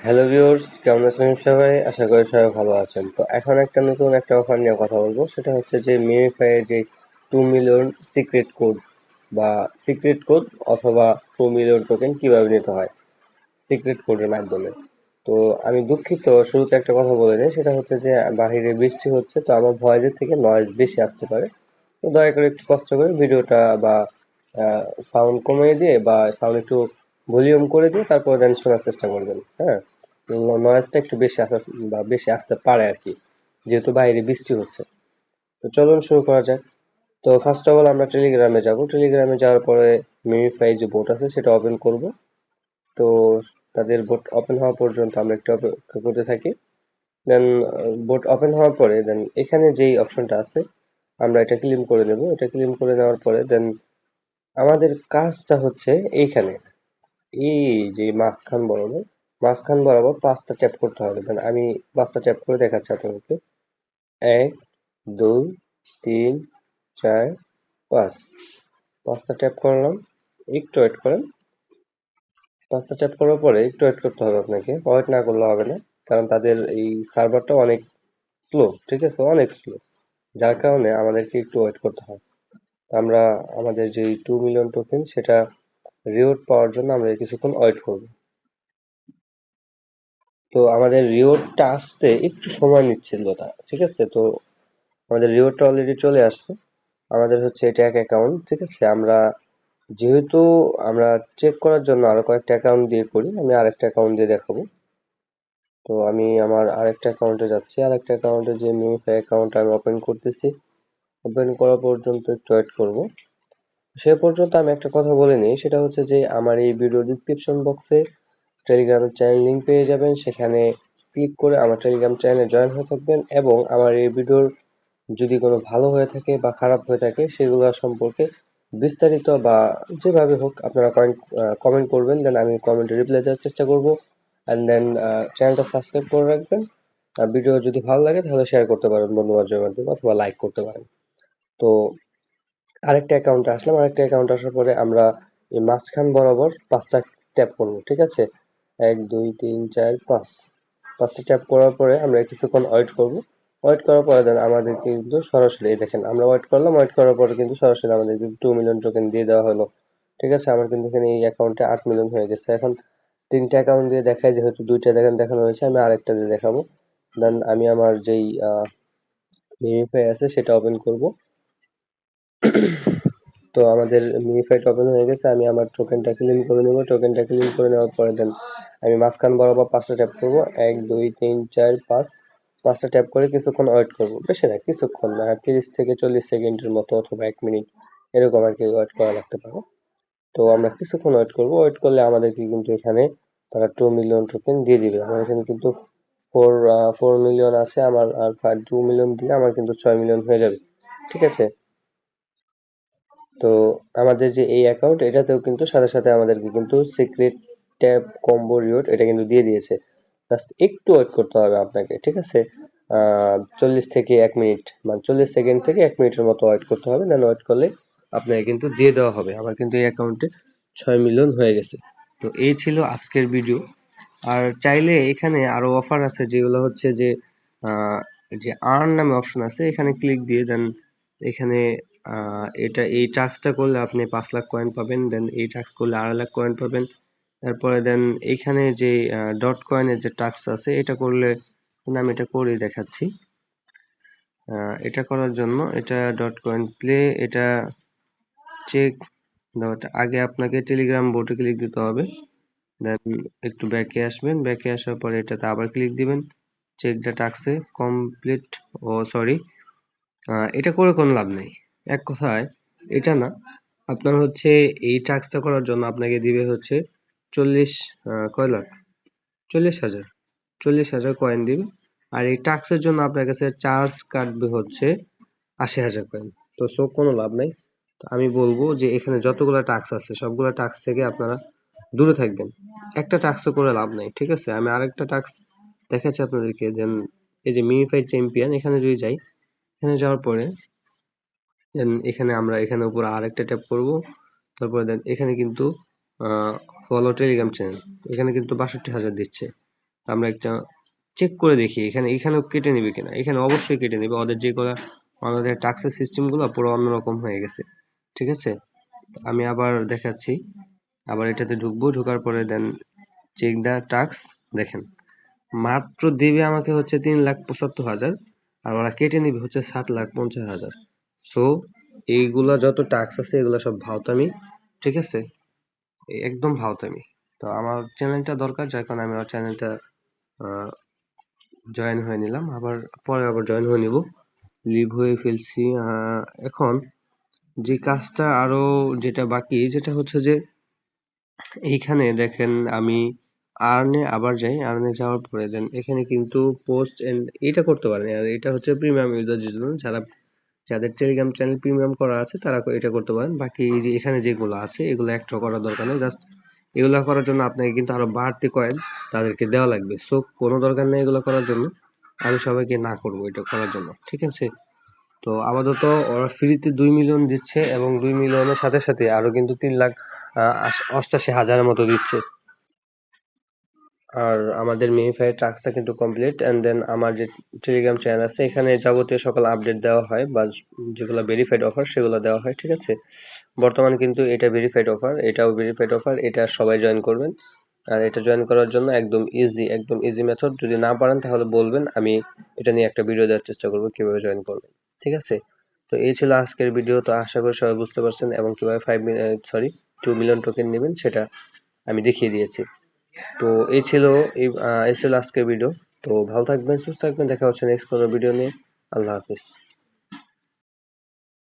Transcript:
Hello viewers, কেমন আছেন সবাই? আশা করি সবাই ভালো আছেন। তো এখন একটা নতুন একটা অফার নিয়ে কথা বলবো। সেটা হচ্ছে যে মিনিফাই এর যে 2 মিলিয়ন সিক্রেট কোড বা সিক্রেট কোড অথবা 2 মিলিয়ন টোকেন কিভাবে নিতে হয় সিক্রেট কোডের মাধ্যমে। তো আমি দুঃখিত, শুরুতে একটা কথা বলে নিই। সেটা হচ্ছে যে বাহিরে বৃষ্টি হচ্ছে, তো আমার ভয়েসের থেকে নয়েজ বেশি আসতে পারে। তো দয়া করে একটু কষ্ট করে ভিডিওটা বা সাউন্ড কমিয়ে দিয়ে বা সাউন্ড একটু ভলিউম করে দিয়ে তারপর দেন শোনার চেষ্টা করবেন। হ্যাঁ, নয়েজটা একটু বেশি আসা বা বেশি আসতে পারে আর কি, যেহেতু বাইরে বৃষ্টি হচ্ছে। তো চলুন শুরু করা যাক। তো ফার্স্ট অফ অল আমরা টেলিগ্রামে যাব। টেলিগ্রামে যাওয়ার পরে মিনিফাই যে বোট আছে সেটা ওপেন করব। তো তাদের বোট ওপেন হওয়া পর্যন্ত আমরা একটু অপেক্ষা করতে থাকি। দেন বোট ওপেন হওয়ার পরে দেন এখানে যেই অপশনটা আছে আমরা এটা ক্লেম করে নেব। এটা ক্লেম করে নেওয়ার পরে দেন আমাদের কাজটা হচ্ছে এইখানে, এই যে মাঝখান বরাবর 5টা ট্যাপ করতে হবে। দেন আমি 5টা ট্যাপ করে দেখাচ্ছি আপনাদেরকে। 1, 2, 3, 4, 5। 5টা ট্যাপ করলাম, একটু ওয়েট করেন। 5টা ট্যাপ করার পরে একটু ওয়েট করতে হবে আপনাকে, ওয়েট না করলে হবে না। কারণ তাদের এই সার্ভারটা অনেক স্লো, ঠিক আছে, অনেক স্লো, যার কারণে আমাদেরকে একটু ওয়েট করতে হয়। আমরা আমাদের যে 2 মিলিয়ন টোকেন সেটা রিওয়ার্ড পাওয়ার জন্য আমরা কিছুক্ষণ ওয়েট করব। তো আমাদের রিওয়ার্ডটা আসতে একটু সময় নিচ্ছিল তারা, ঠিক আছে। তো আমাদের রিওয়ার্ডটা অলরেডি চলে আসছে। আমাদের হচ্ছে এটা এক অ্যাকাউন্ট, ঠিক আছে। আমরা যেহেতু আমরা চেক করার জন্য আরো কয়েকটা অ্যাকাউন্ট দিয়ে করি, আমি আরেকটা অ্যাকাউন্ট দিয়ে দেখাবো। তো আমি আমার আরেকটা অ্যাকাউন্টে যাচ্ছি। আরেকটা অ্যাকাউন্টে যে মিউফাই অ্যাকাউন্ট আমি ওপেন করতেছি। ওপেন করা পর্যন্ত একটু ওয়েট করব। সে পর্যন্ত আমি একটা কথা বলে নিই, সেটা হচ্ছে যে আমার এই ভিডিও ডিসক্রিপশন বক্সে টেলিগ্রামের চ্যানেল লিংক পেয়ে যাবেন। সেখানে ক্লিক করে আমার টেলিগ্রাম চ্যানেলে জয়েন হয়ে থাকবেন এবং আমার এই ভিডিওর যদি কোনো ভালো হয়ে থাকে বা খারাপ হয়ে থাকে সেগুলো সম্পর্কে বিস্তারিত বা যেভাবে হোক আপনারা কমেন্ট করবেন। দেন আমি কমেন্টে রিপ্লাই দেওয়ার চেষ্টা করব। অ্যান্ড দেন চ্যানেলটা সাবস্ক্রাইব করে রাখবেন। ভিডিও যদি ভালো লাগে তাহলে শেয়ার করতে পারেন বন্ধু বান্ধবের মাধ্যমে অথবা লাইক করতে পারেন। তো আরেকটা অ্যাকাউন্টে আসলাম। আরেকটা অ্যাকাউন্ট আসার পরে আমরা এই মাঝখান বরাবর 5টা ট্যাপ করবো, ঠিক আছে। 1, 2, 3, 4, 5। 5টা ট্যাপ করার পরে আমরা কিছুক্ষণ ওয়েট করব। ওয়েট করার পরে দেন আমাদেরকে কিন্তু সরাসরি এই দেখেন, আমরা ওয়েট করলাম, ওয়েট করার পরে কিন্তু সরাসরি আমাদের কিন্তু 2 মিলিয়ন টোকেন দিয়ে দেওয়া হলো, ঠিক আছে। আমার কিন্তু এখানে এই অ্যাকাউন্টে 8 মিলিয়ন হয়ে গেছে। এখন 3টা অ্যাকাউন্ট দিয়ে দেখাই, যেহেতু 2টা দেখেন দেখানো হয়েছে, আমি আরেকটা দিয়ে দেখাবো। দেন আমি আমার যেই ভেরিফাই আছে সেটা ওপেন করব। তো আমাদের মিনিফাইট ওপেন হয়ে গেছে। আমি আমার টোকেনটা ক্লেম করে নেব। টোকেনটা ক্লেম করে নেওয়ার পরে দেন আমি মাঝখান বরাবর 5টা ট্যাপ করব। 1, 2, 3, 4, 5। 5টা ট্যাপ করে কিছুক্ষণ ওয়েট করব, বেশি না, কিছুক্ষণ না, 30 থেকে 40 সেকেন্ডের মতো অথবা 1 মিনিট এরকম আর কি ওয়েট করা লাগতে পারে। তো আমরা কিছুক্ষণ ওয়েট করব। ওয়েট করলে আমাদেরকে কিন্তু এখানে তারা 2 মিলিয়ন টোকেন দিয়ে দিবে। আমার এখানে কিন্তু 4 মিলিয়ন আছে আমার, আর 2 মিলিয়ন দিলে আমার কিন্তু 6 মিলিয়ন হয়ে যাবে, ঠিক আছে। তো আমাদের যে এই অ্যাকাউন্ট এটাতেও কিন্তু সাথে সাথে আমাদেরকে কিন্তু সিক্রেট ট্যাব কম্বো রিওয়ার্ড এটা কিন্তু দিয়ে দিয়েছে। জাস্ট একটু ওয়েট করতে হবে আপনাকে, ঠিক আছে। 40 থেকে 1 মিনিট, মানে 40 সেকেন্ড থেকে 1 মিনিটের মতো ওয়েট করতে হবে। দেন ওয়েট করলে আপনাকে কিন্তু দিয়ে দেওয়া হবে। আমার কিন্তু এই অ্যাকাউন্টে 6 মিলিয়ন হয়ে গেছে। তো এই ছিল আজকের ভিডিও। আর চাইলে এখানে আরো অফার আছে, যেগুলো হচ্ছে যে যে আর্ন নামে অপশন আছে, এখানে ক্লিক দিয়ে দেন এখানে এটা এই টাস্কটা করলে আপনি 5 লাখ কয়েন পাবেন। দেন এই টাস্ক করলে 2.5 লাখ কয়েন পাবেন। তারপরে দেন এইখানে যে ডট কয়েনের যে টাস্ক আছে এটা করলে, আমি এটা করে দেখাচ্ছি। এটা করার জন্য এটা ডট কয়েন প্লে, এটা চেক ডট, আগে আপনাকে টেলিগ্রাম বোটে ক্লিক দিতে হবে। দেন একটু ব্যাকে আসবেন, ব্যাকে আসার পরে এটাতে আবার ক্লিক দিবেন। চেক দ্য টাস্কে কমপ্লিট। ও সরি, এটা করে কোনো লাভ নেই। এক কথায় এটা না, আপনার হচ্ছে এই টাস্কটা করার জন্য আপনাকে দিবে হচ্ছে 40 কয় লাখ, 40,000, 40,000 কয়েন দিবে। আর এই টাস্কের জন্য আপনার কাছে চার্জ কাটবে হচ্ছে 80,000 কয়েন। তো সো কোনো লাভ নাই। তো আমি বলবো যে এখানে যতগুলো টাস্ক আছে সবগুলো টাস্ক থেকে আপনারা দূরে থাকবেন। একটা টাস্কও করে লাভ নাই, ঠিক আছে। আমি আরেকটা টাস্ক দেখাচ্ছি আপনাদেরকে। দেন এই যে মিনিফাইড চ্যাম্পিয়ন, এখানে যদি যাই, এখানে যাওয়ার পরে দেন এখানে আমরা এখানে উপরে আরেকটা ট্যাপ করব। তারপরে দেন এখানে কিন্তু ফলো টেলিগ্রাম চ্যানেল, এখানে কিন্তু 62,000 দিচ্ছে। আমরা একটা চেক করে দেখি এখানেও কেটে নিবে কিনা। এখানে অবশ্যই কেটে নিবে। ওদের যেগুলা আমাদের টাস্কের সিস্টেম গুলো পুরো অন্যরকম হয়ে গেছে। ঠিক আছে, আমি আবার দেখাচ্ছি। আবার এটাতে ঢুকবো, ঢোকার পরে দেন চেক দা টাস্ক। দেখেন মাত্র দেবে আমাকে হচ্ছে 3,75,000, আর ওরা কেটে নিবে হচ্ছে 7,50,000। সো এইগুলা যত টাস্ক আছে এগুলা সব ভাওতামি। ঠিক আছে, একদম ভাওতামি। তো আমার চ্যানেলটা দরকার, যার কারণে আমি আমার চ্যানেলটা জয়েন হয়ে নিলাম। পরে আবার জয়েন হয়ে নিব। লিভ হয়ে ফেলছি। এখন যে কাজটা আরো যেটা বাকি, যেটা হচ্ছে যে এইখানে দেখেন আমি আর্নে আবার যাই। আর্নে যাওয়ার পরে দেন এখানে কিন্তু পোস্ট এন্ড এটা করতে পারেন। আর এটা হচ্ছে প্রিমিয়াম ইউজারদের জন্য, যাদের টেলিগ্রাম চ্যানেল প্রিমিয়াম করা আছে তারা এটা করতে পারেন। বাকি এই যে এখানে যেগুলো আছে এগুলো একটা করার দরকার নেই। জাস্ট এগুলো করার জন্য আপনাকে কিন্তু আরো বাড়তি কয়েন তাদেরকে দেওয়া লাগবে। সো কোনো দরকার নেই এগুলো করার জন্য। আমি সবাইকে না করবো এটা করার জন্য। ঠিক আছে, তো আপাতত ওরা ফ্রিতে 2 মিলিয়ন দিচ্ছে, এবং 2 মিলিয়নের সাথে সাথে আরো কিন্তু 3,88,000-এর মতো দিচ্ছে। আর আমাদের মেইফাই টাস্কটা কিন্তু কমপ্লিট। এন্ড দেন আমার যে টেলিগ্রাম চ্যানেল আছে এখানে যাবতীয় সকল আপডেট দেওয়া হয়, বা যেগুলো ভেরিফাইড অফার সেগুলো দেওয়া হয়। ঠিক আছে, বর্তমানে কিন্তু এটা ভেরিফাইড অফার, এটাও ভেরিফাইড অফার, এটা সবাই জয়েন করবেন। আর এটা জয়েন করার জন্য একদম ইজি মেথড। যদি না পারেন তাহলে বলবেন, আমি এটা নিয়ে একটা ভিডিও দেওয়ার চেষ্টা করবো কিভাবে জয়েন করবেন। ঠিক আছে, তো এই ছিল আজকের ভিডিও। তো আশা করি সবাই বুঝতে পারছেন, এবং কিভাবে 2 মিলিয়ন টোকেন নেবেন সেটা আমি দেখিয়ে দিয়েছি। তো এই ছিল আজকের ভিডিও। তো ভালো থাকবেন, সুস্থ থাকবেন, দেখা হচ্ছে নেক্সট কোনো ভিডিও নিয়ে। আল্লাহ হাফিজ।